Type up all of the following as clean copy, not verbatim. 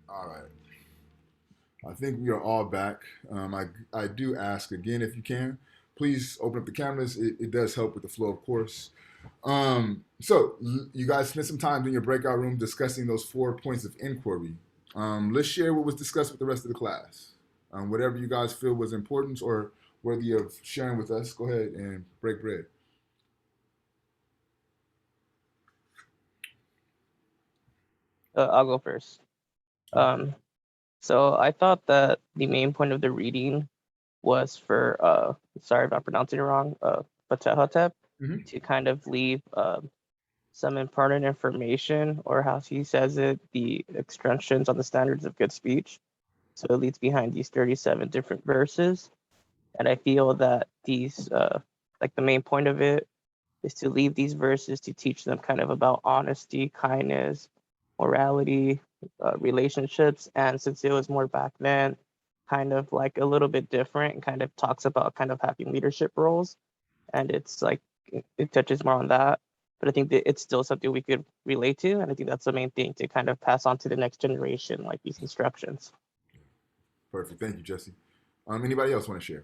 All right. I think we are all back. I do ask again if you can, please open up the cameras. It does help with the flow, of course. So you guys spent some time in your breakout room discussing those 4 points of inquiry. Let's share what was discussed with the rest of the class. Whatever you guys feel was important or worthy of sharing with us, go ahead and break bread. I'll go first. Um, so I thought that the main point of the reading was for sorry if I'm pronouncing it wrong, Ptahhotep, Mm-hmm. to kind of leave some important information, or how he says it, the instructions on the standards of good speech. So it leads behind these 37 different verses. And I feel that these, like the main point of it is to leave these verses to teach them kind of about honesty, kindness, morality, relationships. And since it was more back then, kind of like a little bit different and kind of talks about kind of having leadership roles. And it's like, it touches more on that. But I think that it's still something we could relate to. And I think that's the main thing to kind of pass on to the next generation, like these instructions. Perfect. Thank you, Jesse. Anybody else want to share?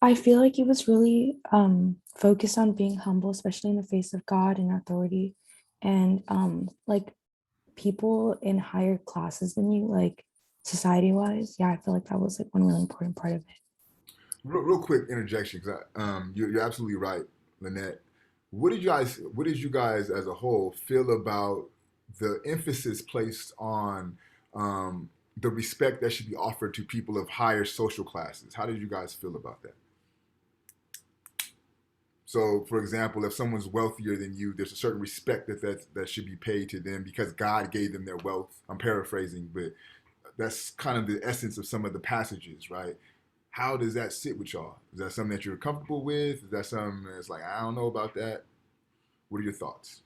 I feel like it was really focused on being humble, especially in the face of God and authority, and like people in higher classes than you, like society-wise. Yeah, I feel like that was like one really important part of it. Real quick interjection, because you're absolutely right, Lynette. What did you guys as a whole feel about the emphasis placed on the respect that should be offered to people of higher social classes? How did you guys feel about that? So, for example, if someone's wealthier than you, there's a certain respect that should be paid to them because God gave them their wealth. I'm paraphrasing, but that's kind of the essence of some of the passages, right? How does that sit with y'all? Is that something that you're comfortable with? Is that something that's like, I don't know about that? What are your thoughts?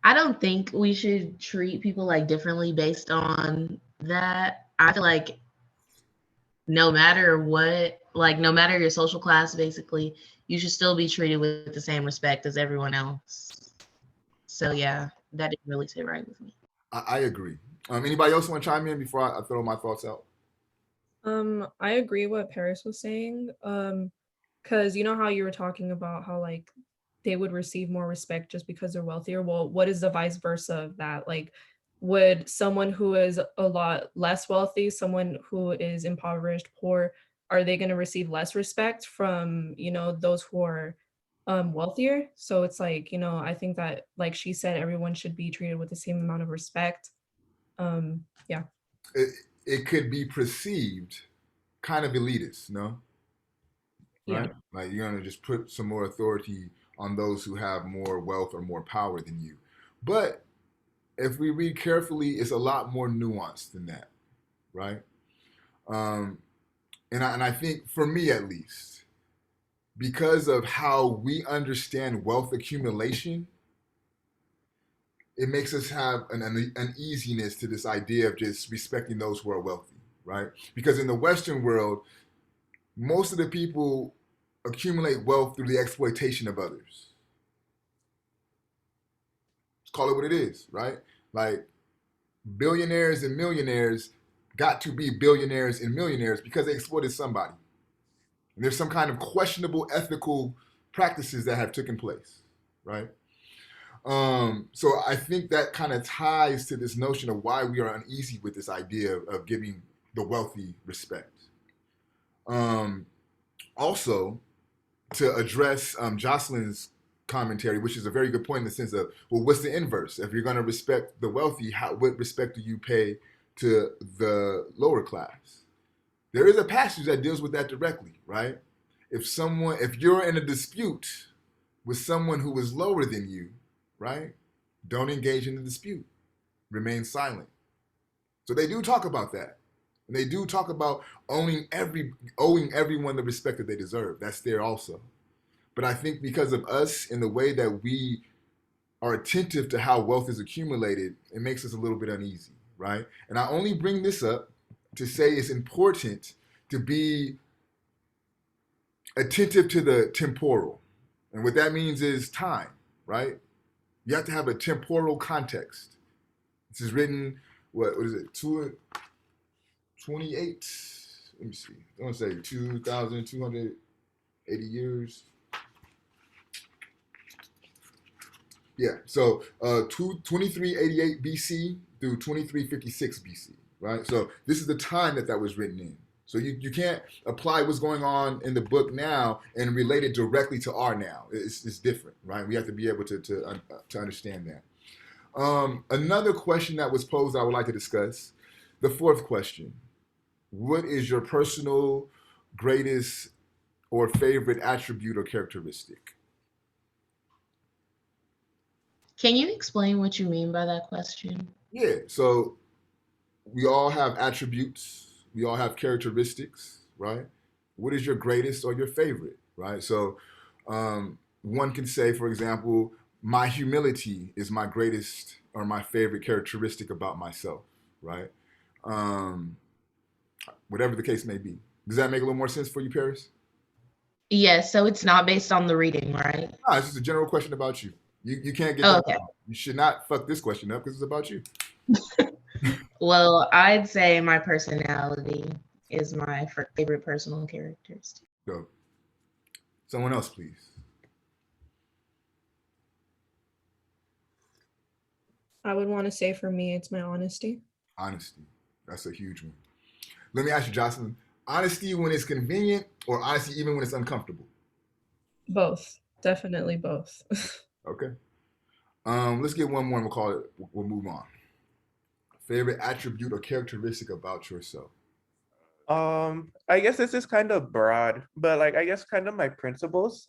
I don't think we should treat people like differently based on that. I feel like no matter what, like no matter your social class, basically, you should still be treated with the same respect as everyone else. So yeah, that didn't really sit right with me. I agree. Anybody else want to chime in before I throw my thoughts out? I agree what Paris was saying. Because you know how you were talking about how like they would receive more respect just because they're wealthier. Well, what is the vice versa of that? Like, would someone who is a lot less wealthy, someone who is impoverished, poor, are they going to receive less respect from, those who are wealthier? So it's like, I think that, like she said, everyone should be treated with the same amount of respect. Yeah. It, it could be perceived kind of elitist, no? Yeah. Right? Like you're gonna just put some more authority on those who have more wealth or more power than you. But if we read carefully, it's a lot more nuanced than that, right? Um, and I think for me at least, because of how we understand wealth accumulation, it makes us have an uneasiness to this idea of just respecting those who are wealthy, right? Because in the Western world, most of the people accumulate wealth through the exploitation of others. Let's call it what it is, right? Like billionaires and millionaires got to be billionaires and millionaires because they exploited somebody. And there's some kind of questionable ethical practices that have taken place, right? So I think that kind of ties to this notion of why we are uneasy with this idea of giving the wealthy respect. Um, Also, to address Jocelyn's commentary, which is a very good point in the sense of, well, what's the inverse? If you're going to respect the wealthy, what respect do you pay to the lower class? There is a passage that deals with that directly, right? If you're in a dispute with someone who is lower than you, right? Don't engage in the dispute. Remain silent. So they do talk about that. And they do talk about owing everyone the respect that they deserve. That's there also. But I think because of us and the way that we are attentive to how wealth is accumulated, it makes us a little bit uneasy, right? And I only bring this up to say it's important to be attentive to the temporal. And what that means is time. right? You have to have a temporal context. This is written, what is it, 28? Let me see. I want to say 2,280 years. Yeah, so 2388 BC through 2356 BC, right? So this is the time that was written in. So you can't apply what's going on in the book now and relate it directly to our now. It's different, right? We have to be able to understand that. Another question that was posed I would like to discuss, the fourth question. What is your personal greatest or favorite attribute or characteristic? Can you explain what you mean by that question? Yeah, so we all have attributes, we all have characteristics, right? What is your greatest or your favorite, right? So one can say, for example, my humility is my greatest or my favorite characteristic about myself, right? Um, whatever the case may be. Does that make a little more sense for you, Paris? Yes, so it's not based on the reading, right? No, it's just a general question about you. You can't get Oh, that okay. wrong. You should not fuck this question up because it's about you. Well, I'd say my personality is my favorite personal characteristic. So, someone else, please. I would want to say for me, it's my honesty. Honesty. That's a huge one. Let me ask you, Jocelyn. Honesty when it's convenient or honesty even when it's uncomfortable? Both. Definitely both. Okay. Let's get one more and we'll move on. Favorite attribute or characteristic about yourself? I guess this is kind of broad, but like I guess kind of my principles.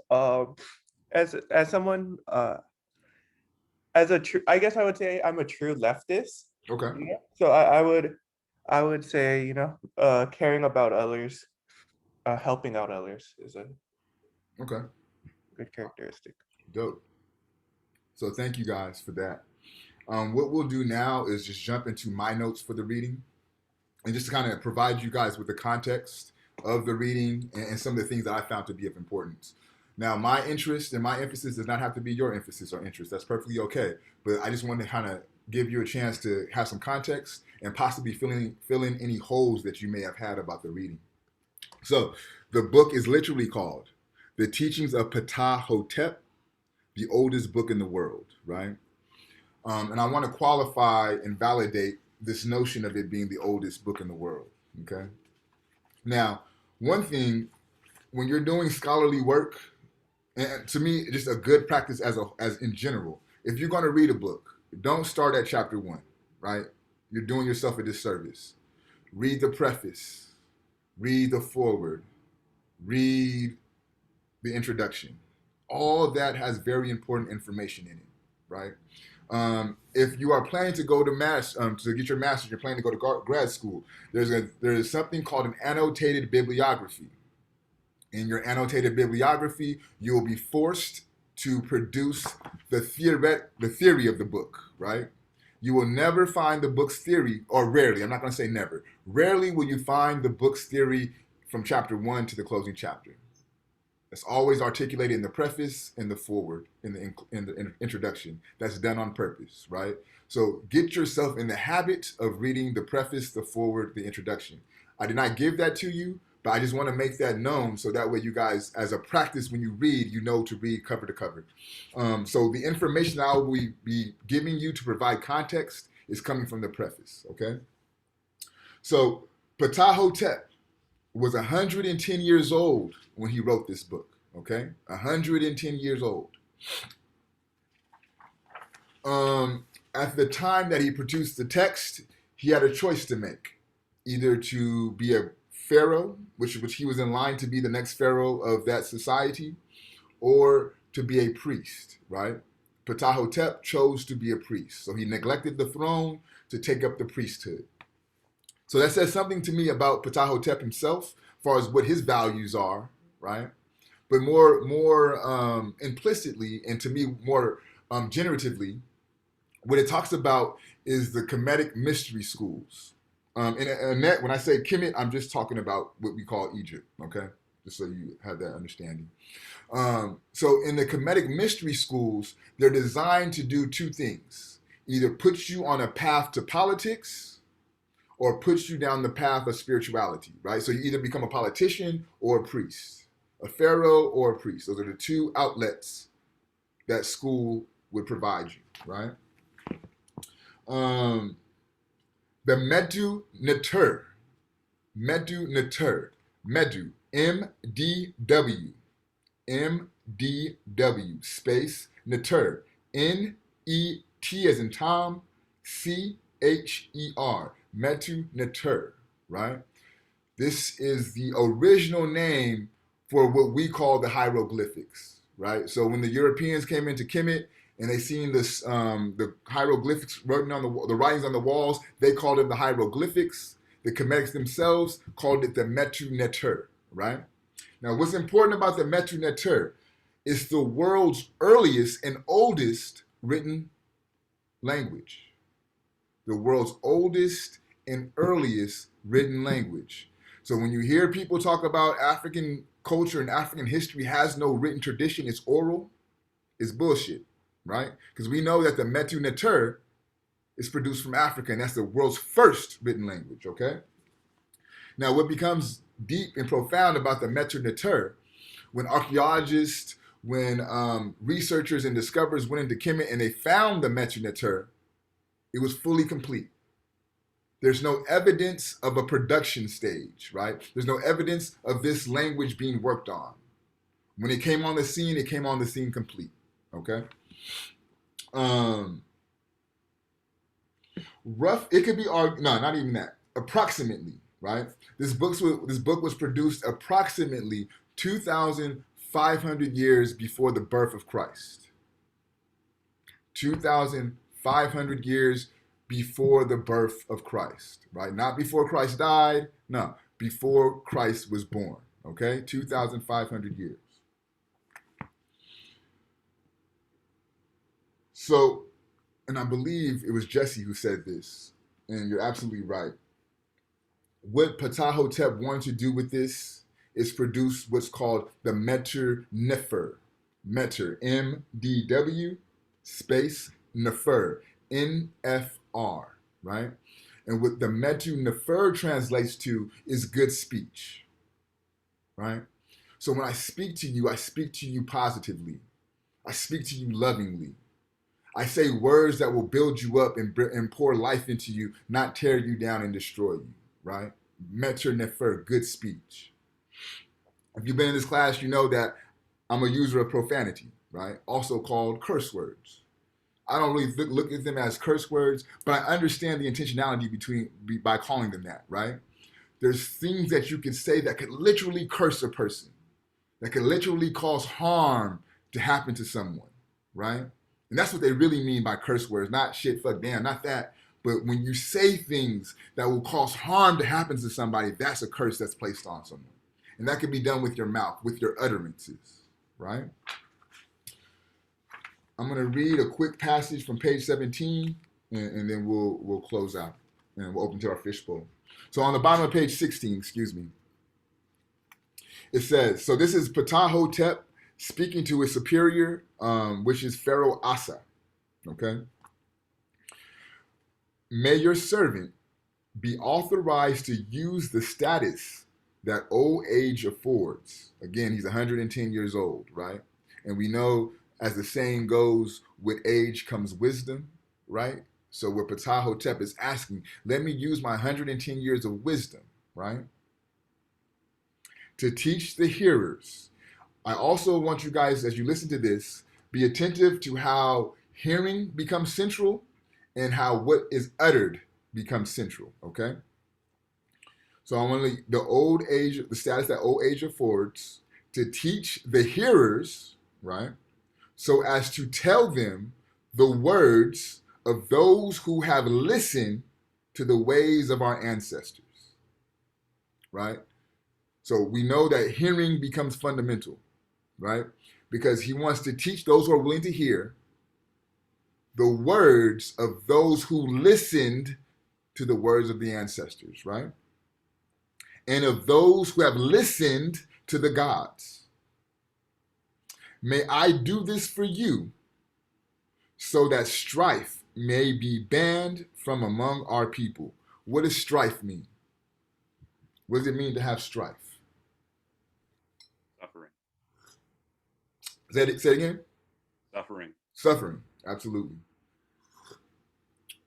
As someone as a true, I guess I would say I'm a true leftist. Okay. Yeah. So I would say, caring about others, helping out others is a Okay. good characteristic. Dope. So thank you guys for that. What we'll do now is just jump into my notes for the reading and just to kind of provide you guys with the context of the reading and some of the things that I found to be of importance. Now, my interest and my emphasis does not have to be your emphasis or interest. That's perfectly okay. But I just wanted to kind of give you a chance to have some context and possibly fill in any holes that you may have had about the reading. So the book is literally called The Teachings of Ptahhotep, the oldest book in the world, right? And I want to qualify and validate this notion of it being the oldest book in the world, okay? Now, one thing, when you're doing scholarly work, and to me, just a good practice as in general, if you're going to read a book, don't start at chapter 1, right? You're doing yourself a disservice. Read the preface, read the foreword, read the introduction. All that has very important information in it, right? If you are planning to go to get your master's, you're planning to go to grad school, there's something called an annotated bibliography. In your annotated bibliography, you will be forced to produce the theory of the book, right? You will never find the book's theory, or rarely, I'm not going to say never, rarely will you find the book's theory from chapter 1 to the closing chapter. It's always articulated in the preface, in the foreword, in the introduction. That's done on purpose, right? So get yourself in the habit of reading the preface, the foreword, the introduction. I did not give that to you, but I just want to make that known so that way you guys, as a practice, when you read, you know to read cover to cover. So the information I will be giving you to provide context is coming from the preface, okay? So Ptahhotep was 110 years old when he wrote this book, okay? 110 years old. At the time that he produced the text, he had a choice to make, either to be a pharaoh, which he was in line to be the next pharaoh of that society, or to be a priest, right? Ptahhotep chose to be a priest. So he neglected the throne to take up the priesthood. So that says something to me about Ptahhotep himself, as far as what his values are, right? But more implicitly, and to me more generatively, what it talks about is the Kemetic mystery schools. And when I say Kemet, I'm just talking about what we call Egypt, okay? just so you have that understanding. So in the Kemetic mystery schools, they're designed to do two things: either put you on a path to politics or put you down the path of spirituality, right? So you either become a politician or a priest, a pharaoh or a priest. Those are the two outlets that school would provide you, right? The Medu Neter, Medu, M-D-W, M-D-W, space, Neter, N-E-T as in Tom, C-H-E-R, Medu Neter, right? This is the original name for what we call the hieroglyphics, right? So when the Europeans came into Kemet and they seen this, the hieroglyphics written on the writings on the walls, they called it the hieroglyphics. The Kemetics themselves called it the Medu Neter, right? Now, what's important about the Medu Neter is the world's earliest and oldest written language. The world's oldest and earliest written language. So when you hear people talk about African culture and African history has no written tradition, it's oral, it's bullshit, right? Because we know that the Medu Neter is produced from Africa, and that's the world's first written language, okay? Now, what becomes deep and profound about the Medu Neter, when archaeologists, when researchers and discoverers went into Kemet and they found the Medu Neter, it was fully complete. There's no evidence of a production stage, right? There's no evidence of this language being worked on. When it came on the scene, it came on the scene complete, okay? It could be, no, not even that, approximately, right? This book was produced approximately 2,500 years before the birth of Christ. 2,500 years before the birth of Christ, right? Not before Christ died, no, before Christ was born, okay? 2,500 years. So, and I believe it was Jesse who said this, and you're absolutely right. What Ptahhotep wanted to do with this is produce what's called the Medu Nefer. Meter, M-D-W, space, Nefer, N-F-R, right? And what the Medu Nefer translates to is good speech, right? So when I speak to you positively. I speak to you lovingly. I say words that will build you up and pour life into you, not tear you down and destroy you, right? Medu Nefer, good speech. If you've been in this class, you know that I'm a user of profanity, right? Also called curse words. I don't really look at them as curse words, but I understand the intentionality by calling them that, right? There's things that you can say that could literally curse a person, that could literally cause harm to happen to someone, right? And that's what they really mean by curse words, not shit, fuck, damn, not that. But when you say things that will cause harm to happen to somebody, that's a curse that's placed on someone. And that can be done with your mouth, with your utterances, right? I'm going to read a quick passage from page 17, and then we'll close out, and we'll open to our fishbowl. So on the bottom of page 16, it says, so this is Ptahhotep speaking to his superior, which is Pharaoh Asa, okay? May your servant be authorized to use the status that old age affords. Again, he's 110 years old, right? And we know, as the saying goes, with age comes wisdom, right? So what Ptahhotep is asking, let me use my 110 years of wisdom, right? To teach the hearers. I also want you guys, as you listen to this, be attentive to how hearing becomes central and how what is uttered becomes central, okay? So I want to the status that old age affords, to teach the hearers, right? So as to tell them the words of those who have listened to the ways of our ancestors, right? So we know that hearing becomes fundamental, right? Because he wants to teach those who are willing to hear the words of those who listened to the words of the ancestors, right? And of those who have listened to the gods. May I do this for you, so that strife may be banned from among our people. What does strife mean? What does it mean to have strife? Suffering. Say it again? Suffering. Suffering, absolutely.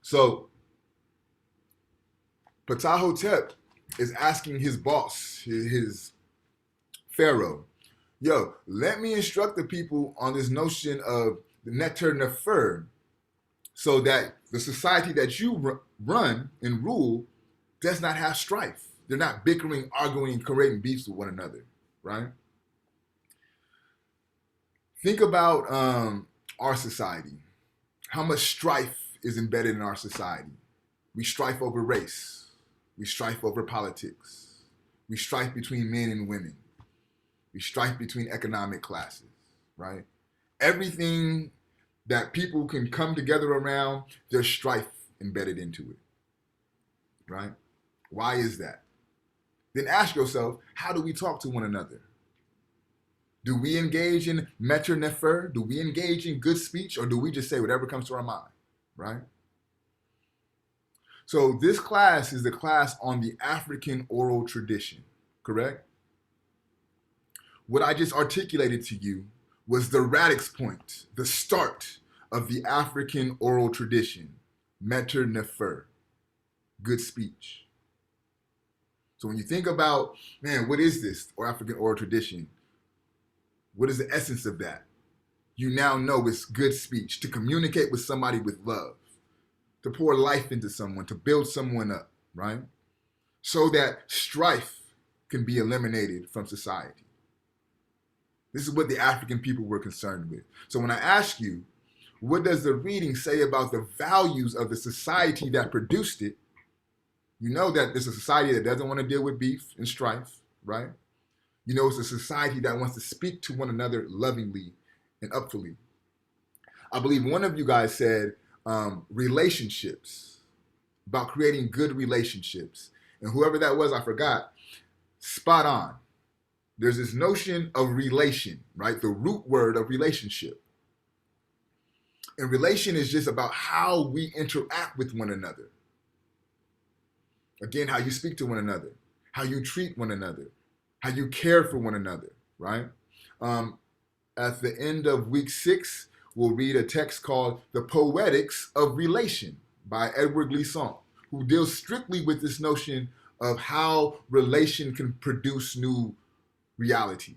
So, Ptahhotep is asking his boss, his pharaoh, yo, let me instruct the people on this notion of the neter nefer, so that the society that you run and rule does not have strife. They're not bickering, arguing, and creating beefs with one another, right? Think about our society. How much strife is embedded in our society? We strife over race. We strife over politics. We strife between men and women. We strife between economic classes, right? Everything that people can come together around, there's strife embedded into it, right? Why is that? Then ask yourself, how do we talk to one another? Do we engage in meter nefer? Do we engage in good speech, or do we just say whatever comes to our mind, right? So this class is the class on the African oral tradition, correct? What I just articulated to you was the radix point, the start of the African oral tradition, meter nefer, good speech. So when you think about, man, what is this or African oral tradition? What is the essence of that? You now know it's good speech, to communicate with somebody with love, to pour life into someone, to build someone up, right? So that strife can be eliminated from society. This is what the African people were concerned with. So when I ask you, what does the reading say about the values of the society that produced it? You know that it's a society that doesn't want to deal with beef and strife, right? You know, it's a society that wants to speak to one another lovingly and upfully. I believe one of you guys said relationships, about creating good relationships. And whoever that was, I forgot, spot on. There's this notion of relation, right? The root word of relationship. And relation is just about how we interact with one another. Again, how you speak to one another, how you treat one another, how you care for one another, right? At the end of week 6, we'll read a text called The Poetics of Relation by Edward Glissant, who deals strictly with this notion of how relation can produce new realities,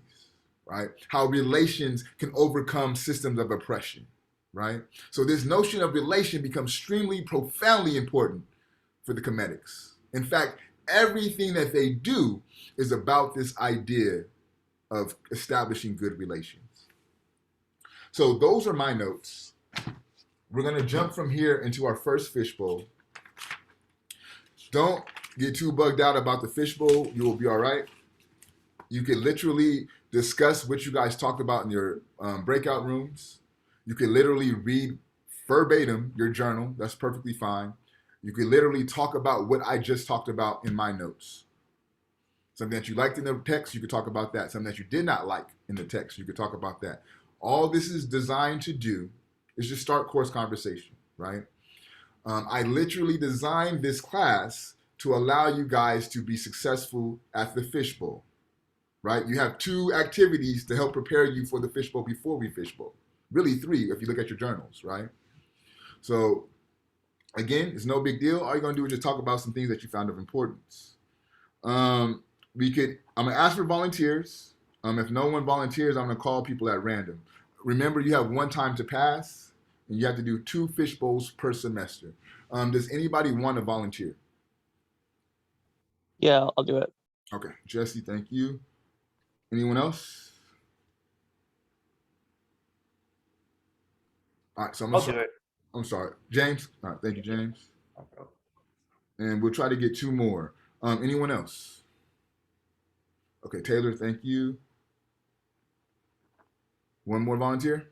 right? How relations can overcome systems of oppression, right? So this notion of relation becomes extremely profoundly important for the Comedics. In fact, everything that they do is about this idea of establishing good relations. So those are my notes. We're going to jump from here into our first fishbowl. Don't get too bugged out about the fishbowl. You will be all right. You can literally discuss what you guys talked about in your breakout rooms. You can literally read verbatim your journal. That's perfectly fine. You can literally talk about what I just talked about in my notes. Something that you liked in the text, you could talk about that. Something that you did not like in the text, you could talk about that. All this is designed to do is just start course conversation, right? I literally designed this class to allow you guys to be successful at the fishbowl, right? You have 2 activities to help prepare you for the fishbowl before we fishbowl. Really 3 if you look at your journals, right? So again, it's no big deal. All you're gonna do is just talk about some things that you found of importance. I'm gonna ask for volunteers. If no one volunteers, I'm gonna call people at random. Remember, you have 1 time to pass, and you have to do 2 fish bowls per semester. Does anybody want to volunteer? Yeah, I'll do it. Okay, Jesse, thank you. Anyone else? All right, so I'll do it. I'm sorry, James. All right, thank you, James. Okay. And we'll try to get 2 more. Anyone else? Okay, Taylor, thank you. 1 more volunteer?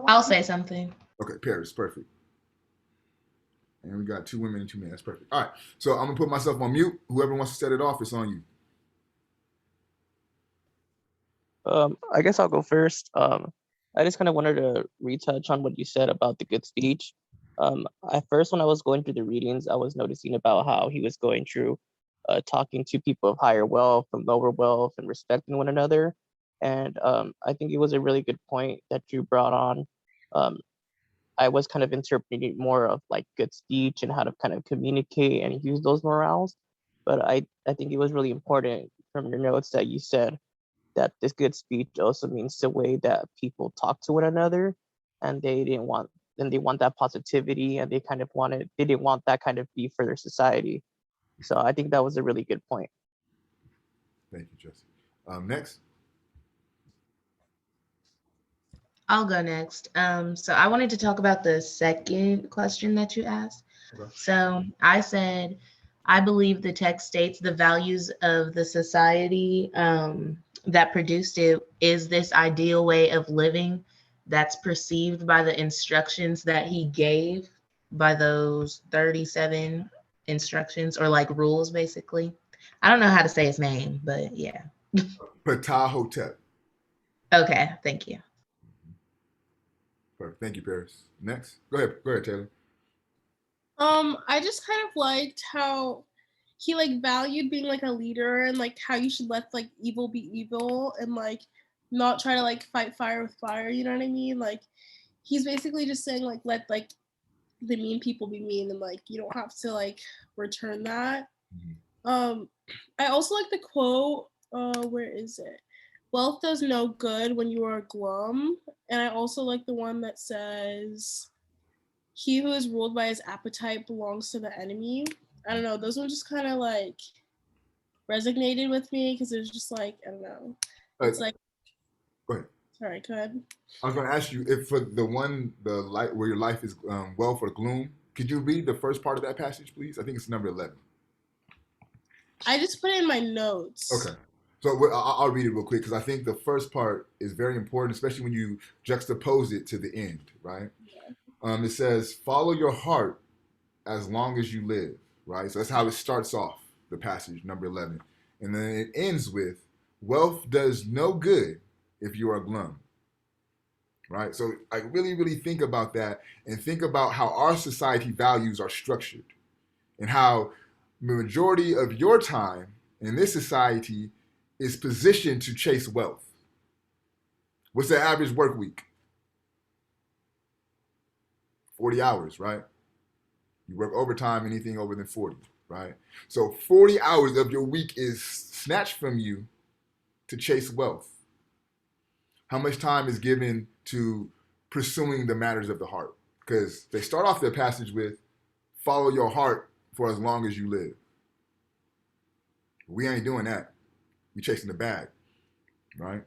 I'll say something. Okay, Paris, perfect. And we got 2 women and 2 men. That's perfect. All right, so I'm gonna put myself on mute. Whoever wants to set it off, it's on you. I guess I'll go first. I just kind of wanted to retouch on what you said about the good speech. At first, when I was going through the readings, I was noticing about how he was going through talking to people of higher wealth and lower wealth and respecting one another. And I think it was a really good point that you brought on. Um, I was kind of interpreting more of like good speech and how to kind of communicate and use those morals. But I think it was really important from your notes that you said that this good speech also means the way that people talk to one another, and they want that positivity, and they didn't want that kind of beef for their society. So I think that was a really good point. Thank you, Jesse. Next. I'll go next. So I wanted to talk about the second question that you asked. Okay. So I said, I believe the text states the values of the society that produced it is this ideal way of living that's perceived by the instructions that he gave, by those 37 instructions or like rules, basically. I don't know how to say his name, but yeah. Ptahhotep. Okay, thank you. Perfect. Thank you, Paris. Next. Go ahead, Taylor. I just kind of liked how he like valued being like a leader and like how you should let like evil be evil and like not try to like fight fire with fire, you know what I mean? Like he's basically just saying like let like the mean people be mean and like you don't have to like return that. I also like the quote, where is it? Wealth does no good when you are glum. And I also like the one that says, he who is ruled by his appetite belongs to the enemy. I don't know. Those ones just kind of like resonated with me because it was just like, I don't know. It's like, go ahead. Sorry, go ahead. I was going to ask you if for the light where your life is wealth or gloom, could you read the first part of that passage, please? I think it's number 11. I just put it in my notes. Okay. So I'll read it real quick because I think the first part is very important, especially when you juxtapose it to the end, right? Yeah. It says, follow your heart as long as you live, right? So that's how it starts off, the passage, number 11. And then it ends with, wealth does no good if you are glum, right? So I really, really think about that and think about how our society values are structured and how the majority of your time in this society is positioned to chase wealth. What's the average work week? 40 hours, right? You work overtime, anything over than 40, right? So 40 hours of your week is snatched from you to chase wealth. How much time is given to pursuing the matters of the heart? Because they start off their passage with, follow your heart for as long as you live. We ain't doing that. We chasing the bag, right?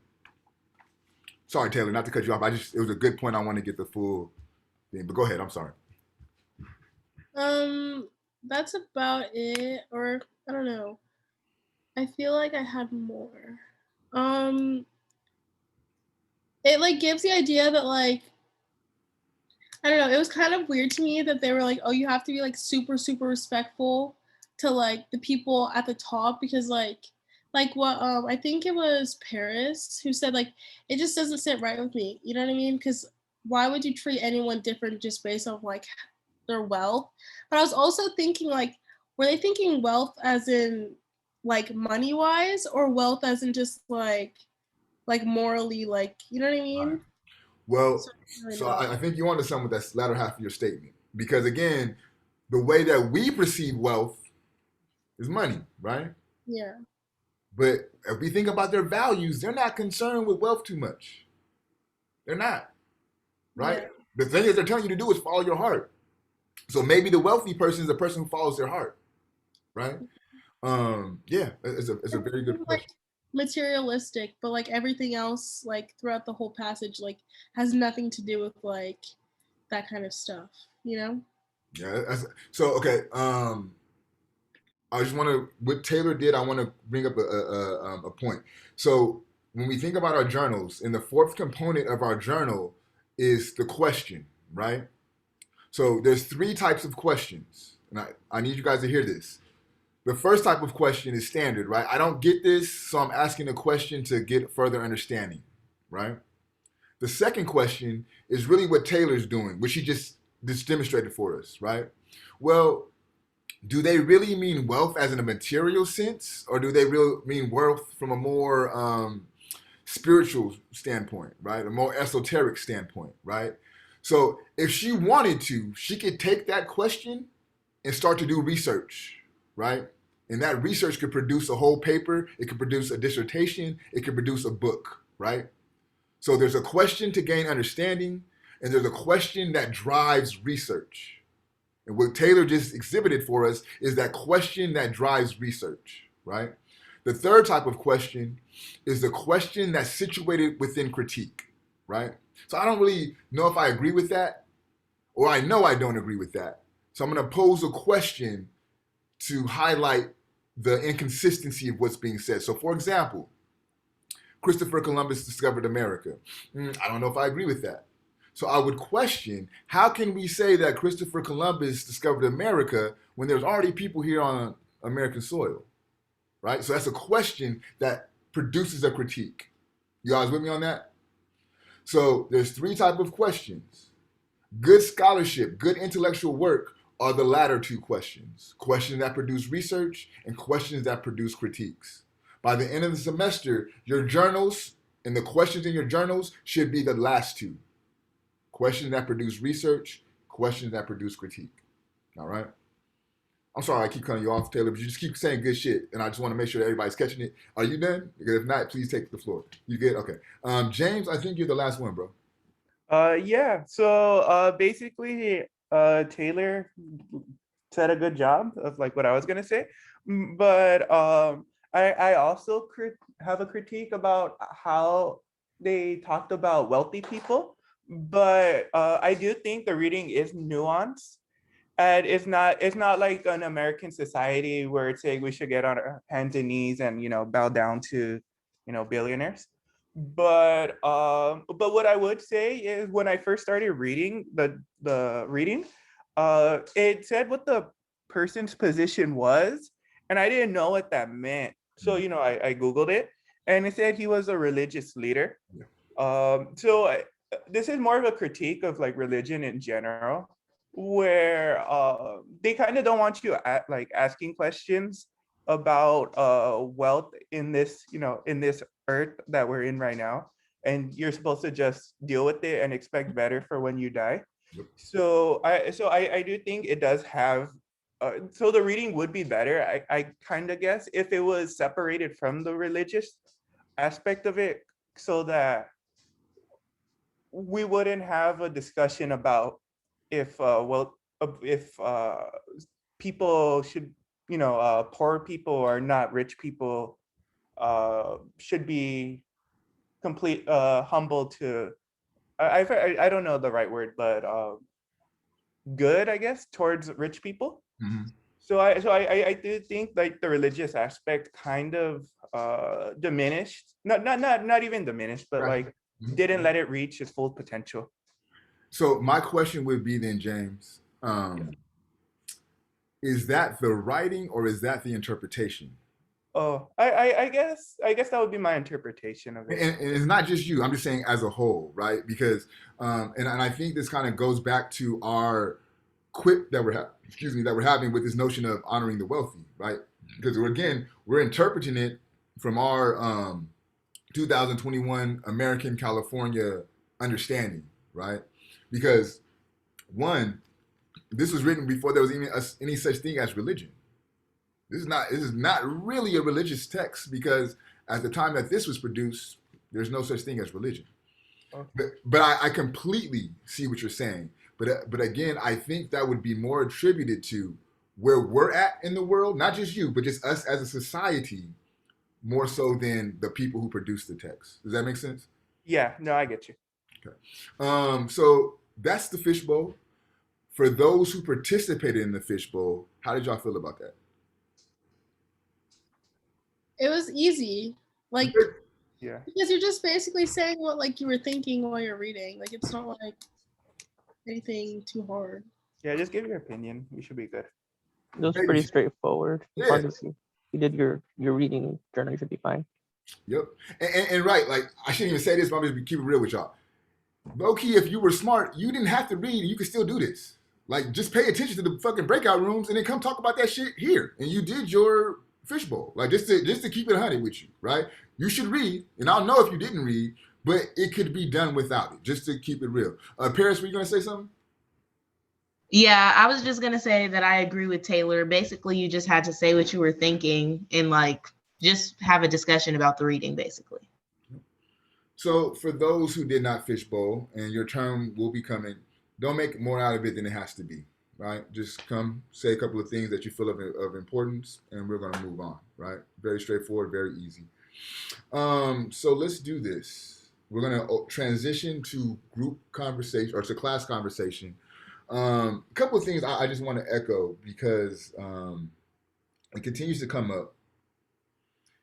Sorry, Taylor, not to cut you off. It was a good point. I want to get the full thing, but go ahead. I'm sorry. That's about it. Or I don't know. I feel like I had more. It like gives the idea that like, I don't know, it was kind of weird to me that they were like, oh, you have to be like super, super respectful to like the people at the top because like what I think it was Paris who said like it just doesn't sit right with me. You know what I mean? Because why would you treat anyone different just based on like their wealth? But I was also thinking like, were they thinking wealth as in like money wise or wealth as in just like morally, like, you know what I mean? Right. Well, so I think you wanted something with that latter half of your statement. Because again, the way that we perceive wealth is money, right? Yeah. But if we think about their values, they're not concerned with wealth too much. They're not, right? Yeah. The thing that they're telling you to do is follow your heart. So maybe the wealthy person is the person who follows their heart, right? Yeah, it's a very good question. Materialistic, but like everything else, like throughout the whole passage, like has nothing to do with like that kind of stuff, you know? Yeah. So okay. I just want to what Taylor did. I want to bring up a point. So when we think about our journals, and the fourth component of our journal is the question, right? So there's 3 types of questions, and I need you guys to hear this. The first type of question is standard, right? I don't get this, so I'm asking a question to get further understanding, right? The second question is really what Taylor's doing, which he just demonstrated for us, right? Well, do they really mean wealth as in a material sense, or do they really mean wealth from a more spiritual standpoint, right? A more esoteric standpoint, right? So if she wanted to, she could take that question and start to do research, right? And that research could produce a whole paper, it could produce a dissertation, it could produce a book, right? So there's a question to gain understanding, and there's a question that drives research. And what Taylor just exhibited for us is that question that drives research, right? The third type of question is the question that's situated within critique, right? So I don't really know if I agree with that, or I know I don't agree with that. So I'm going to pose a question to highlight the inconsistency of what's being said. So for example, Christopher Columbus discovered America. I don't know if I agree with that. So I would question, how can we say that Christopher Columbus discovered America when there's already people here on American soil, right? So that's a question that produces a critique. You guys with me on that? So there's three types of questions. Good scholarship, good intellectual work are the latter two questions. Questions that produce research and questions that produce critiques. By the end of the semester, your journals and the questions in your journals should be the last two. Questions that produce research, questions that produce critique. All right? I'm sorry I keep cutting you off, Taylor, but you just keep saying good shit, and I just want to make sure that everybody's catching it. Are you done? Because if not, please take the floor. You good? Okay. James, I think you're the last one, bro. Yeah. So basically, Taylor said a good job of like what I was gonna say, but I also have a critique about how they talked about wealthy people, but I do think the reading is nuanced. And it's not like an American society where it's saying we should get on our hands and knees and bow down to billionaires. But what I would say is when I first started reading the reading, it said what the person's position was, and I didn't know what that meant. So I Googled it, and it said he was a religious leader. This is more of a critique of like religion in general, where they kind of don't want you like asking questions about wealth in this in this earth that we're in right now, and you're supposed to just deal with it and expect better for when you die. So I do think it does have so the reading would be better, I kind of guess, if it was separated from the religious aspect of it, so that we wouldn't have a discussion about if people should, poor people or not rich people should be humble to, I don't know the right word, but good, I guess, towards rich people. Mm-hmm. So I do think like the religious aspect kind of diminished, not even diminished, but Right. like didn't let it reach its full potential. So my question would be then, James, is that the writing or is that the interpretation? Oh, I guess that would be my interpretation of it. And it's not just you. I'm just saying as a whole, right? Because and I think this kind of goes back to our quip that we're having with this notion of honoring the wealthy, right? Because we're interpreting it from our 2021 American California understanding, right? Because one, this was written before there was even any such thing as religion. This is not really a religious text, because at the time that this was produced, there's no such thing as religion. Okay. But I completely see what you're saying. But again, I think that would be more attributed to where we're at in the world, not just you, but just us as a society, more so than the people who produce the text. Does that make sense? Yeah, no, I get you. Okay. So that's the fishbowl. For those who participated in the fishbowl, how did y'all feel about that? It was easy. Like, yeah, because you're just basically saying what like you were thinking while you're reading. Like, it's not like anything too hard. Yeah, just give your opinion. You should be good. It was Baby pretty shit. straightforward. As Yeah. long as you did your reading journal, you should be fine. Yep. And right, like I shouldn't even say this, but I'm just keep it real with y'all. Low key, if you were smart, you didn't have to read, and you could still do this. Like, just pay attention to the fucking breakout rooms, and then come talk about that shit here. And you did your fishbowl, like just to keep it 100 with you, right? You should read, and I'll know if you didn't read, but it could be done without it, just to keep it real. Paris, were you gonna say something? Yeah, I was just gonna say that I agree with Taylor. Basically, you just had to say what you were thinking and like just have a discussion about the reading, basically. So, for those who did not fishbowl, and your term will be coming, don't make more out of it than it has to be, right? Just come say a couple of things that you feel of importance, and we're gonna move on, right? Very straightforward, very easy. So let's do this. We're gonna transition to group conversation or to class conversation. A couple of things I just want to echo because it continues to come up,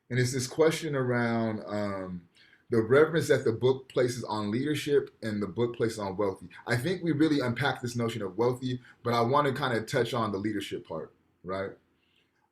and it's this question around the reverence that the book places on leadership and the book places on wealthy. I think we really unpacked this notion of wealthy, but I want to kind of touch on the leadership part, right?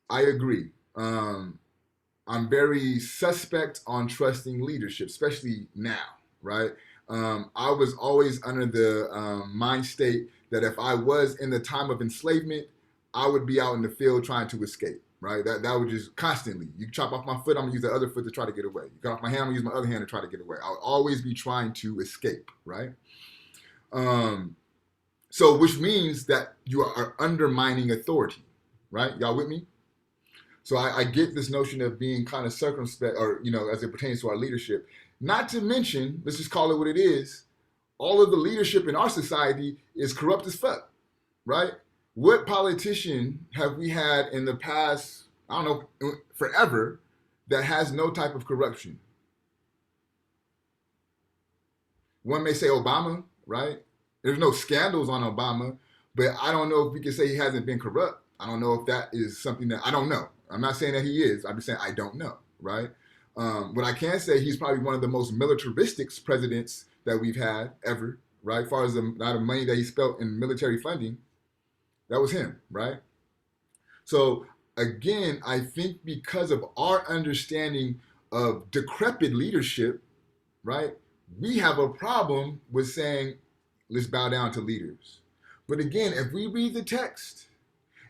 I agree. I'm very suspect on trusting leadership, especially now, right? I was always under the mind state that if I was in the time of enslavement, I would be out in the field trying to escape, right? That would just constantly. You chop off my foot, I'm gonna use the other foot to try to get away. You cut off my hand, I'm gonna use my other hand to try to get away. I'll always be trying to escape, right? So which means that you are undermining authority, right? Y'all with me? So I get this notion of being kind of circumspect, or as it pertains to our leadership. Not to mention, let's just call it what it is. All of the leadership in our society is corrupt as fuck, right? What politician have we had in the past, I don't know, forever, that has no type of corruption? One may say Obama, right? There's no scandals on Obama, but I don't know if we can say he hasn't been corrupt. I don't know if that is something that I don't know. I'm not saying that he is. I'm just saying I don't know, right? What I can say, he's probably one of the most militaristic presidents that we've had ever, right? As far as the amount of money that he spent in military funding, that was him, right? So again, I think because of our understanding of decrepit leadership, right, we have a problem with saying, let's bow down to leaders. But again, if we read the text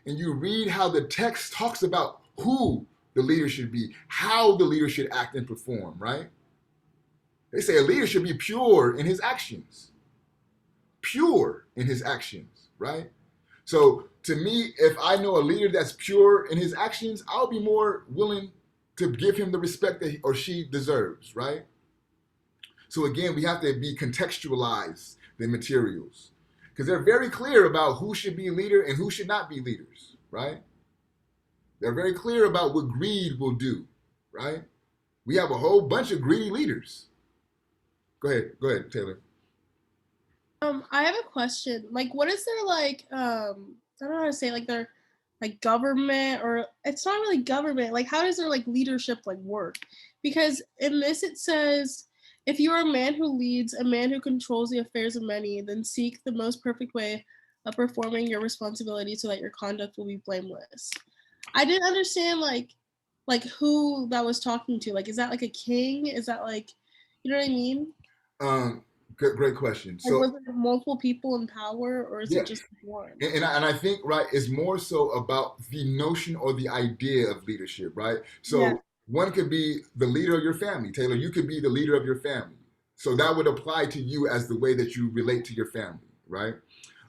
and you read how the text talks about who the leader should be, how the leader should act and perform, right? They say a leader should be pure in his actions. Pure in his actions, right? So to me, if I know a leader that's pure in his actions, I'll be more willing to give him the respect that he or she deserves, right? So again, we have to be contextualize the materials because they're very clear about who should be a leader and who should not be leaders, right? They're very clear about what greed will do, right? We have a whole bunch of greedy leaders. Go ahead, Taylor. I have a question. Like, what is their I don't know how to say, like, their like government, or it's not really government. Like, how does their like leadership like work? Because in this it says, if you are a man who leads, a man who controls the affairs of many, then seek the most perfect way of performing your responsibility so that your conduct will be blameless. I didn't understand like who that was talking to. Like, is that like a king? Is that like, you know what I mean? Great question. Like, So was there multiple people in power, or is yeah, it just one? and I think right, it's more so about the notion or the idea of leadership, right? So Yeah. one could be the leader of your family. Taylor, you could be the leader of your family. So that would apply to you as the way that you relate to your family, right?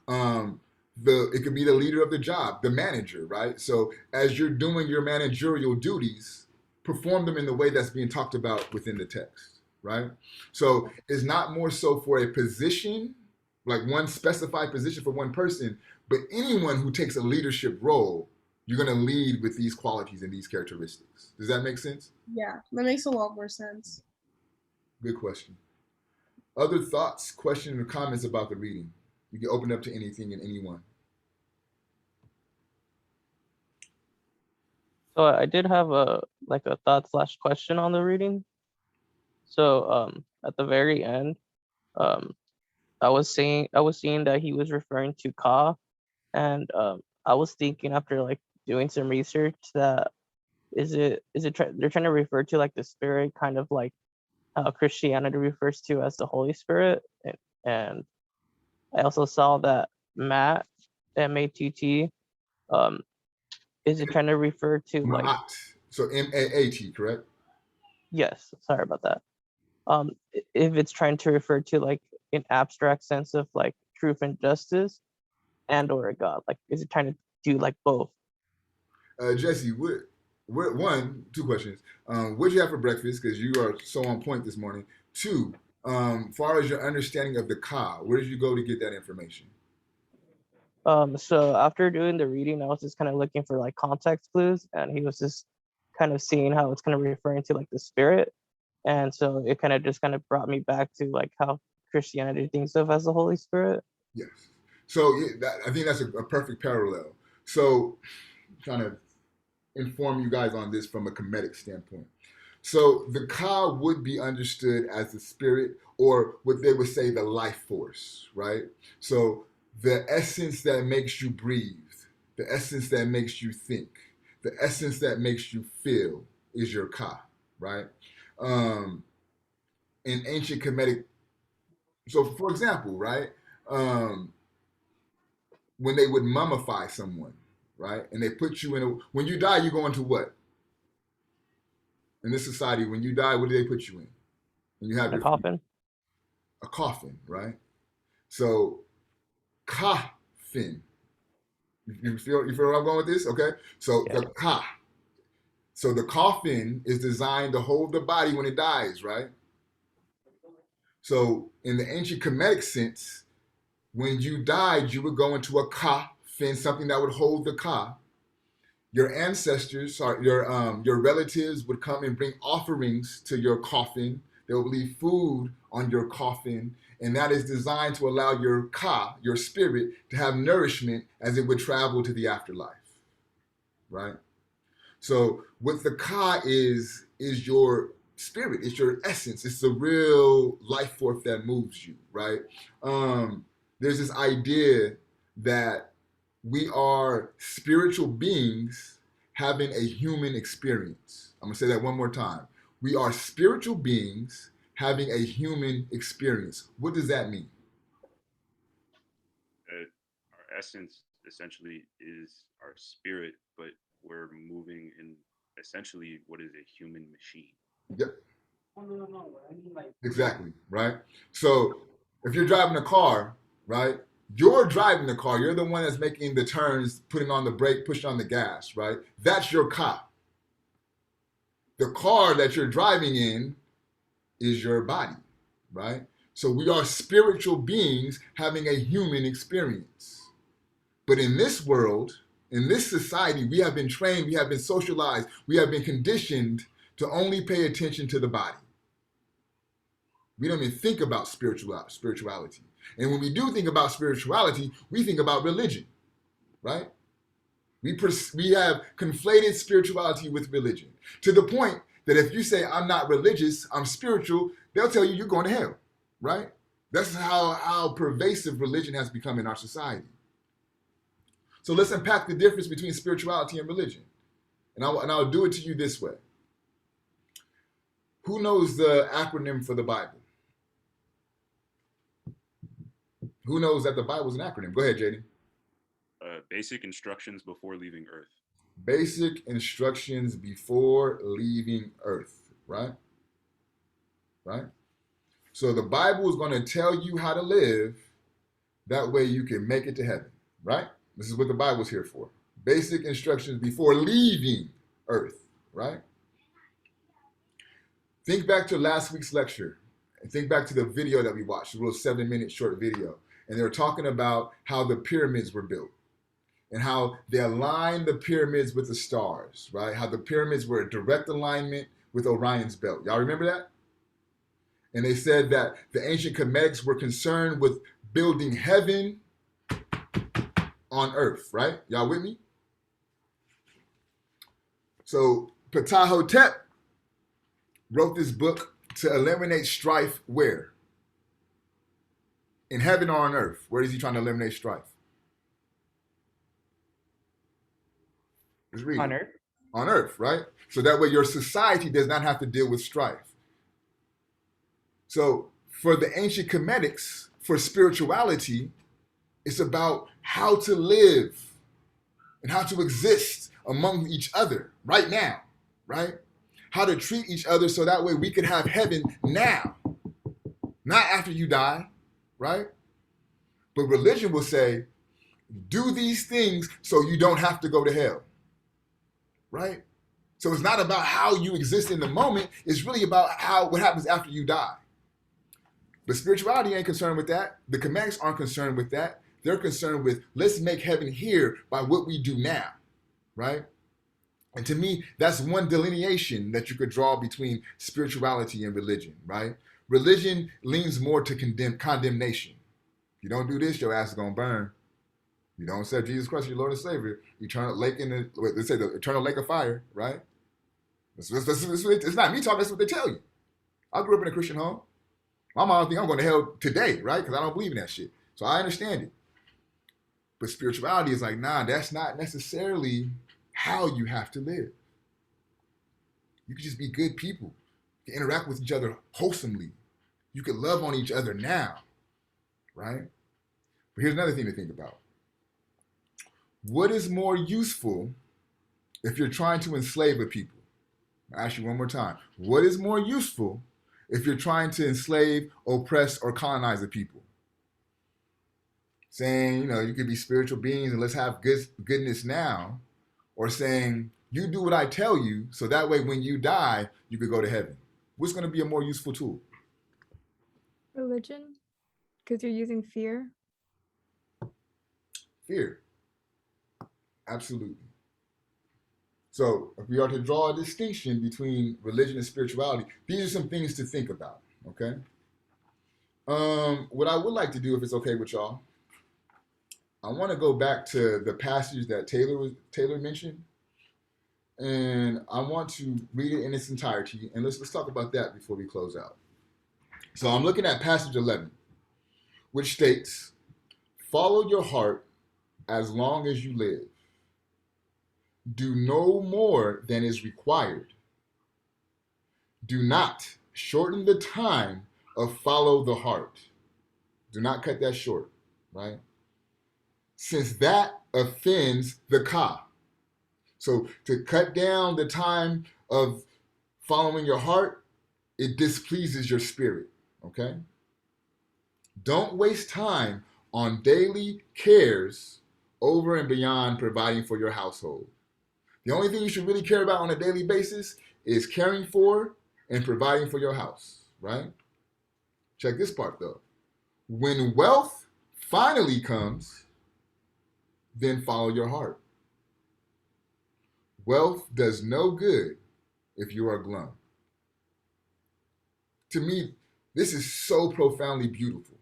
It could be the leader of the job, the manager, right? So as you're doing your managerial duties, perform them in the way that's being talked about within the text, right? So it's not more so for a position, like one specified position for one person, but anyone who takes a leadership role, you're going to lead with these qualities and these characteristics. Does that make sense? Yeah, that makes a lot more sense. Good question. Other thoughts, questions, or comments about the reading? You can open up to anything and anyone. So I did have a thought / question on the reading. So at the very end, I was seeing that he was referring to Ka, and I was thinking after like doing some research that they're trying to refer to like the spirit, kind of like how Christianity refers to as the Holy Spirit, and I also saw that Matt, M-A-T-T, is it trying to refer to like, Ma'at. So M-A-A-T, correct? yes, sorry about that. If it's trying to refer to like an abstract sense of like truth and justice and or a God, like is it trying to do like both? Jesse, two questions. What did you have for breakfast? Because you are so on point this morning. Two, far as your understanding of the Ka, where did you go to get that information? So after doing the reading, I was just kind of looking for like context clues, and he was just kind of seeing how it's kind of referring to like the spirit, and so it kind of just kind of brought me back to like how Christianity thinks of as the Holy Spirit. Yes. So I think that's a perfect parallel. So trying to inform you guys on this from a comedic standpoint. So the Ka would be understood as the spirit, or what they would say the life force, right? So the essence that makes you breathe, the essence that makes you think, the essence that makes you feel is your Ka, right? In ancient Kemetic, so for example, right? When they would mummify someone, right? And they put you in when you die, you go into what? In this society, when you die, what do they put you in? When you have The your coffin. a coffin, right? So coffin. You feel where I'm going with this? Okay. So Yeah. the ka. So the coffin is designed to hold the body when it dies, right? So in the ancient Kemetic sense, when you died, you would go into a coffin, something that would hold the ka. Your ancestors, or your relatives, would come and bring offerings to your coffin. They will leave food on your coffin, and that is designed to allow your ka, your spirit, to have nourishment as it would travel to the afterlife, right? So what the ka is your spirit, it's your essence, it's the real life force that moves you, right? There's this idea that we are spiritual beings having a human experience. I'm gonna say that one more time. We are spiritual beings having a human experience. What does that mean? Our essence essentially is our spirit, but we're moving in essentially what is a human machine. Yep. Exactly, right? So if you're driving a car, right? You're driving the car. You're the one that's making the turns, putting on the brake, pushing on the gas, right? That's your car. The car that you're driving in is your body, right? So we are spiritual beings having a human experience. But in this world, in this society, we have been trained, we have been socialized, we have been conditioned to only pay attention to the body. We don't even think about spirituality. And when we do think about spirituality, we think about religion, right? We have conflated spirituality with religion to the point that if you say, I'm not religious, I'm spiritual, they'll tell you you're going to hell, right? That's how pervasive religion has become in our society. So let's unpack the difference between spirituality and religion. And I'll do it to you this way. Who knows the acronym for the Bible? Who knows that the Bible is an acronym? Go ahead, JD. Basic instructions before leaving Earth. Basic instructions before leaving Earth, right? Right? So the Bible is going to tell you how to live. That way you can make it to heaven, right? This is what the Bible's here for. Basic instructions before leaving Earth, right? Think back to last week's lecture and think back to the video that we watched, a little 7-minute short video. And they were talking about how the pyramids were built and how they aligned the pyramids with the stars, right? How the pyramids were a direct alignment with Orion's belt. Y'all remember that? And they said that the ancient Kemetics were concerned with building heaven on earth, right? Y'all with me? So Ptahhotep wrote this book to eliminate strife where? In heaven or on earth? Where is he trying to eliminate strife? Let's read On it. earth. On earth, right? So that way your society does not have to deal with strife. So for the ancient Cometics, for spirituality, it's about how to live and how to exist among each other right now, right? How to treat each other so that way we can have heaven now, not after you die, right? But religion will say, do these things so you don't have to go to hell, right? So it's not about how you exist in the moment. It's really about what happens after you die. But spirituality ain't concerned with that. The Cometics aren't concerned with that. They're concerned with, let's make heaven here by what we do now, right? And to me, that's one delineation that you could draw between spirituality and religion, right? Religion leans more to condemnation. If you don't do this, your ass is gonna burn. You don't accept Jesus Christ, your Lord and Savior, eternal lake let's say the eternal lake of fire, right? It's not me talking, that's what they tell you. I grew up in a Christian home. My mom think I'm going to hell today, right? Because I don't believe in that shit. So I understand it. But spirituality is like, nah, that's not necessarily how you have to live. You can just be good people. You can interact with each other wholesomely. You can love on each other now, right? But here's another thing to think about. What is more useful if you're trying to enslave a people? I'll ask you one more time. What is more useful if you're trying to enslave, oppress, or colonize a people? Saying, you could be spiritual beings and let's have goodness now, or saying, you do what I tell you, so that way when you die, you could go to heaven. What's going to be a more useful tool? Religion, because you're using fear. Fear. Absolutely. So if we are to draw a distinction between religion and spirituality, these are some things to think about, okay? What I would like to do, if it's okay with y'all, I want to go back to the passage that Taylor mentioned, and I want to read it in its entirety, and let's talk about that before we close out. So I'm looking at passage 11, which states, follow your heart as long as you live. Do no more than is required. Do not shorten the time of follow the heart. Do not cut that short, right? Since that offends the ka. So to cut down the time of following your heart, it displeases your spirit, okay? Don't waste time on daily cares over and beyond providing for your household. The only thing you should really care about on a daily basis is caring for and providing for your house, right? Check this part though. When wealth finally comes, then follow your heart. Wealth does no good if you are glum. To me, this is so profoundly beautiful.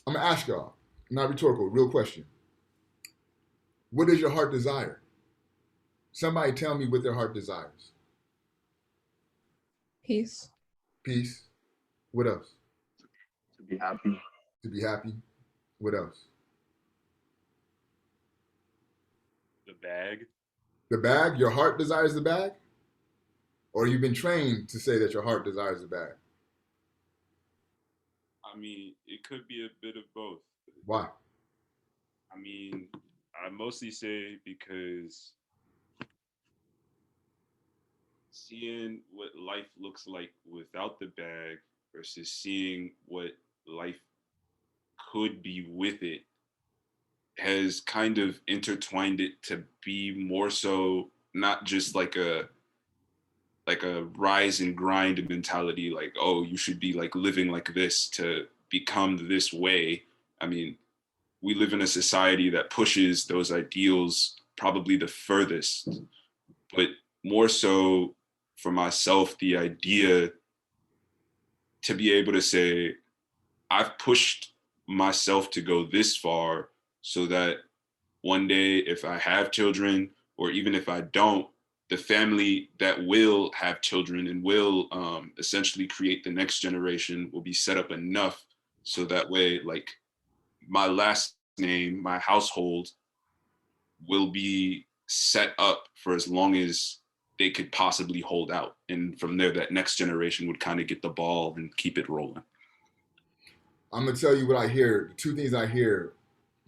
I'm gonna ask y'all, not rhetorical, real question. What does your heart desire? Somebody tell me what their heart desires. Peace. Peace. What else? To be happy. To be happy. What else? The bag. The bag? Your heart desires the bag? Or you've been trained to say that your heart desires the bag? I mean, it could be a bit of both. Why? I mean, I mostly say because seeing what life looks like without the bag versus seeing what life could be with it has kind of intertwined it to be more so not just like a rise and grind mentality, like, oh, you should be like living like this to become this way. I mean, we live in a society that pushes those ideals probably the furthest, but more so for myself, the idea to be able to say, I've pushed myself to go this far so that one day if I have children, or even if I don't, the family that will have children and will essentially create the next generation will be set up enough so that way, like, my last name, my household will be set up for as long as they could possibly hold out. And from there, that next generation would kind of get the ball and keep it rolling. I'm gonna tell you what I hear. Two things I hear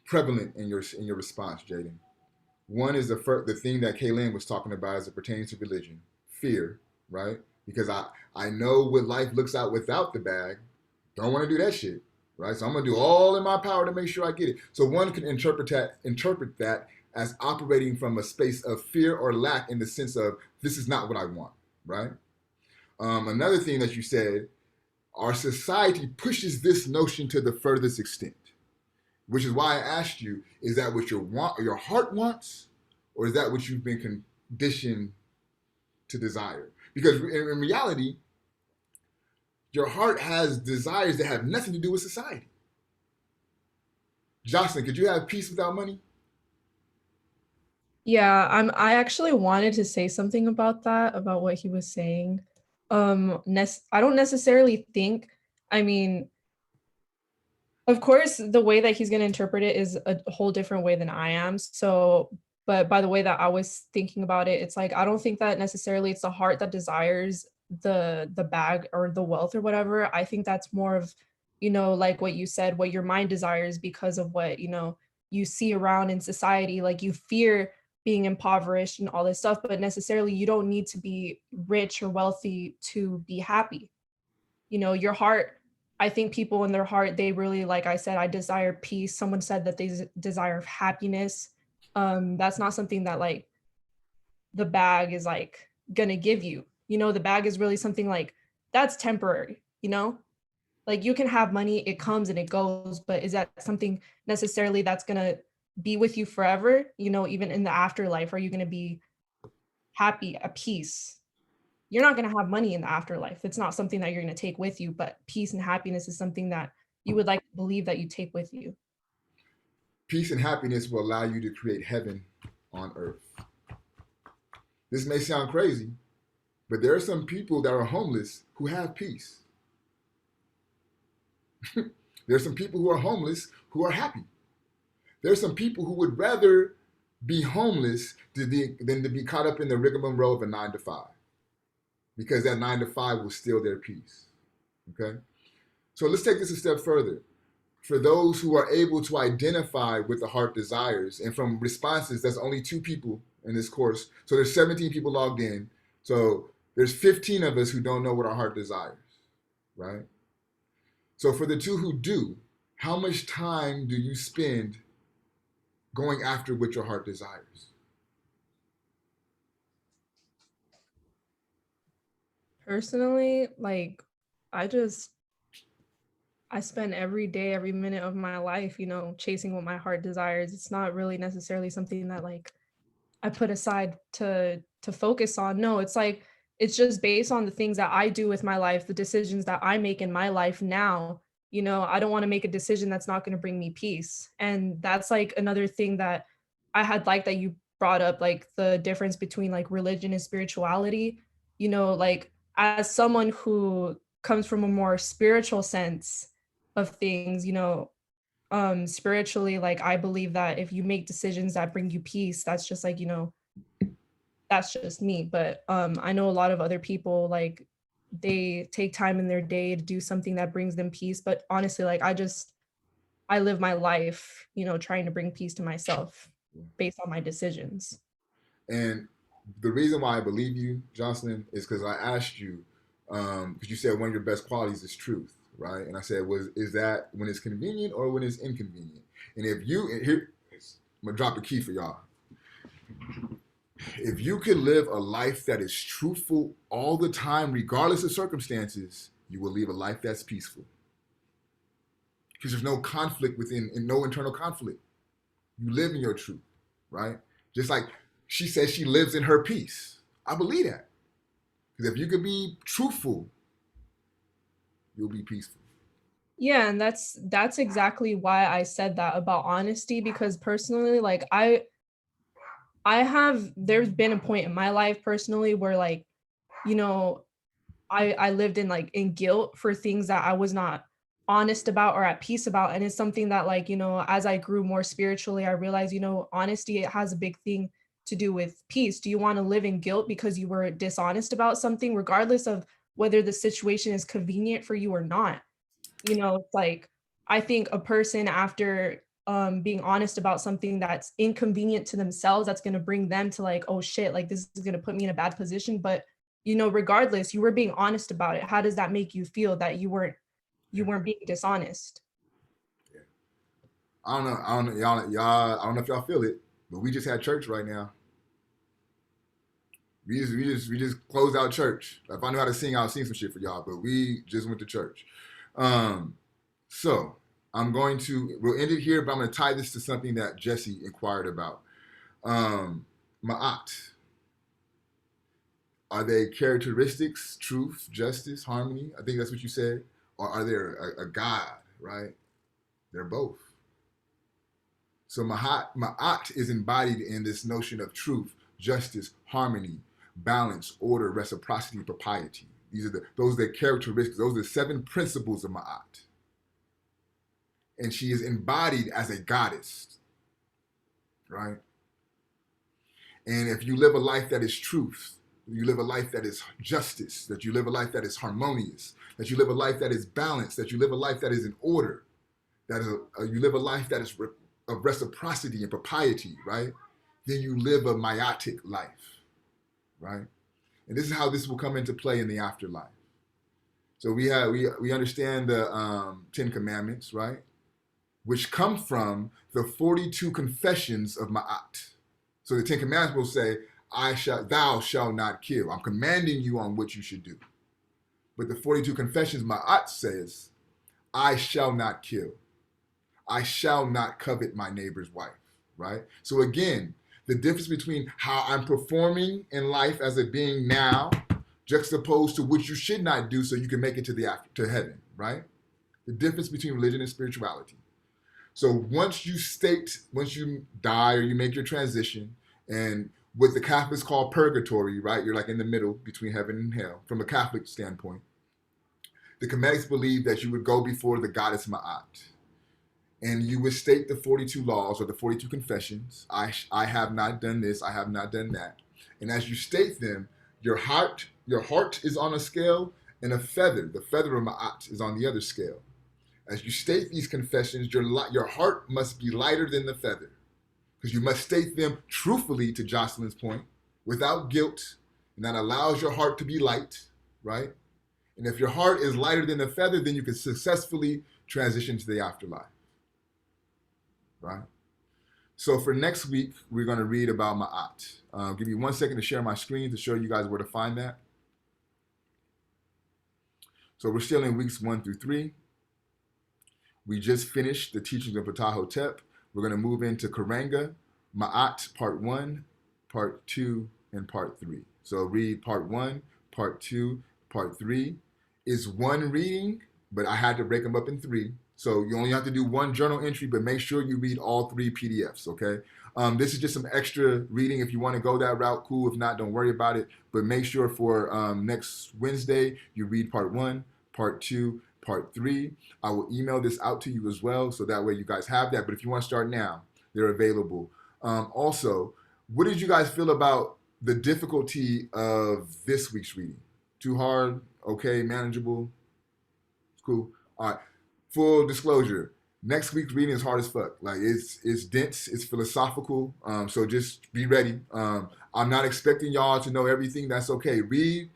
prevalent in your response, Jaden. One is the thing that Kaylin was talking about as it pertains to religion, fear, right? Because I know what life looks out without the bag. Don't want to do that shit, right? So I'm gonna do all in my power to make sure I get it. So one can interpret that as operating from a space of fear or lack in the sense of this is not what I want, right? Another thing that you said, our society pushes this notion to the furthest extent, which is why I asked you, is that what your heart wants, or is that what you've been conditioned to desire? Because in reality, your heart has desires that have nothing to do with society. Jocelyn, could you have peace without money? Yeah, I actually wanted to say something about that, about what he was saying. I don't necessarily think, I mean, of course, the way that he's going to interpret it is a whole different way than I am. So, but by the way that I was thinking about it, it's like I don't think that necessarily it's the heart that desires the bag or the wealth or whatever. I think that's more of, like what you said, what your mind desires because of what, you see around in society. Like you fear being impoverished and all this stuff, but necessarily you don't need to be rich or wealthy to be happy. Your heart, I think people in their heart, they really, like I said, I desire peace. Someone said that they desire happiness. That's not something that like the bag is like gonna give you. The bag is really something like that's temporary, like you can have money, it comes and it goes, but is that something necessarily that's gonna be with you forever? Even in the afterlife, are you gonna be happy, at peace? You're not going to have money in the afterlife. It's not something that you're going to take with you, but peace and happiness is something that you would like to believe that you take with you. Peace and happiness will allow you to create heaven on earth. This may sound crazy, but there are some people that are homeless who have peace. There are some people who are homeless who are happy. There are some people who would rather be homeless than to be caught up in the rigmarole of a 9-to-5, because that 9-to-5 will steal their peace. Okay? So let's take this a step further. For those who are able to identify with the heart desires, and from responses, that's only 2 people in this course. So there's 17 people logged in. So there's 15 of us who don't know what our heart desires, right? So for the 2 who do, how much time do you spend going after what your heart desires? Personally, like I spend every day, every minute of my life, chasing what my heart desires. It's not really necessarily something that like I put aside to focus on. No, it's like it's just based on the things that I do with my life, the decisions that I make in my life now. I don't want to make a decision that's not going to bring me peace. And that's like another thing that I had like that you brought up, like the difference between like religion and spirituality. Like as someone who comes from a more spiritual sense of things, spiritually, like I believe that if you make decisions that bring you peace, that's just like, that's just me. But I know a lot of other people, like they take time in their day to do something that brings them peace. But honestly, like I live my life, trying to bring peace to myself based on my decisions. And the reason why I believe you, Jocelyn, is because I asked you, because you said one of your best qualities is truth, right? And I said, is that when it's convenient or when it's inconvenient? And here, I'm gonna drop a key for y'all. If you could live a life that is truthful all the time, regardless of circumstances, you will live a life that's peaceful. Because there's no conflict within, and no internal conflict. You live in your truth, right? Just like she says she lives in her peace. I believe that. Because if you could be truthful, you'll be peaceful. Yeah, and that's exactly why I said that about honesty, because personally, like there's been a point in my life personally where like, I lived in like in guilt for things that I was not honest about or at peace about. And it's something that, like, as I grew more spiritually, I realized, honesty, it has a big thing to do with peace. Do you want to live in guilt because you were dishonest about something, regardless of whether the situation is convenient for you or not? It's like, I think a person, after being honest about something that's inconvenient to themselves, that's going to bring them to like, oh shit, like this is going to put me in a bad position. But regardless, you were being honest about it. How does that make you feel that you weren't being dishonest? I don't know, y'all. I don't know if y'all feel it, but we just had church right now. We just closed out church. If I knew how to sing, I'll sing some shit for y'all. But we just went to church. So we'll end it here, but I'm going to tie this to something that Jesse inquired about. Ma'at. Are they characteristics, truth, justice, harmony? I think that's what you said. Or are they a God, right? They're both. So Ma'at is embodied in this notion of truth, justice, harmony, balance, order, reciprocity, propriety. Those are the characteristics. Those are the 7 principles of Ma'at. And she is embodied as a goddess, right? And if you live a life that is truth, you live a life that is justice, that you live a life that is harmonious, that you live a life that is balanced, that you live a life that is in order, that you live a life that is of reciprocity and propriety, right? Then you live a maiatic life, right? And this is how this will come into play in the afterlife. So we understand the 10 commandments, right? Which come from the 42 confessions of Ma'at. So the 10 commandments will say, thou shalt not kill. I'm commanding you on what you should do. But the 42 confessions, Ma'at says, I shall not kill. I shall not covet my neighbor's wife, right? So again, the difference between how I'm performing in life as a being now, juxtaposed to what you should not do so you can make it to heaven, right? The difference between religion and spirituality. So once you die or you make your transition, and what the Catholics call purgatory, right? You're like in the middle between heaven and hell from a Catholic standpoint. The Comedics believe that you would go before the goddess Ma'at. And you would state the 42 laws or the 42 confessions. I have not done this. I have not done that. And as you state them, your heart is on a scale, and the feather of Ma'at is on the other scale. As you state these confessions, your heart must be lighter than the feather, because you must state them truthfully, to Jocelyn's point, without guilt, and that allows your heart to be light, right? And if your heart is lighter than the feather, then you can successfully transition to the afterlife. Right? So for next week, we're going to read about Ma'at. Give me 1 second to share my screen to show you guys where to find that. So we're still in weeks 1 through 3. We just finished the teachings of Ptahhotep. We're going to move into Karanga, Ma'at, part 1, part 2, and part 3. So read part 1, part 2, part 3. Is one reading, but I had to break them up in 3. So you only have to do 1 journal entry, but make sure you read all 3 PDFs, okay? This is just some extra reading. If you want to go that route, cool. If not, don't worry about it. But make sure for next Wednesday, you read part 1, part 2, part 3. I will email this out to you as well, so that way you guys have that. But if you want to start now, they're available. Also, what did you guys feel about the difficulty of this week's reading? Too hard? Okay, manageable? Cool. All right. Full disclosure, next week's reading is hard as fuck. Like it's dense, it's philosophical. So just be ready. I'm not expecting y'all to know everything. That's okay. Read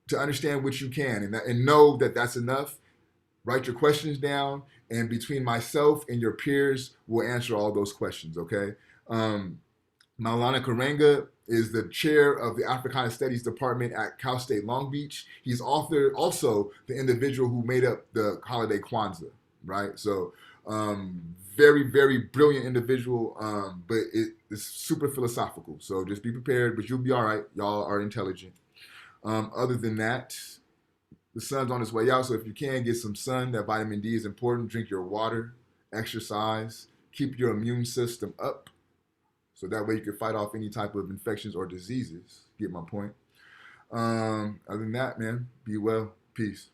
to understand what you can, and know that that's enough. Write your questions down, and between myself and your peers, we'll answer all those questions. Okay. Maulana Karanga is the chair of the Afrikan Studies Department at Cal State Long Beach. He's also the individual who made up the holiday Kwanzaa, right? So very, very brilliant individual, but it's super philosophical. So just be prepared, but you'll be all right. Y'all are intelligent. Other than that, the sun's on its way out, so if you can, get some sun. That vitamin D is important. Drink your water, exercise, keep your immune system up, so that way you can fight off any type of infections or diseases. Get my point? Other than that, man, be well. Peace.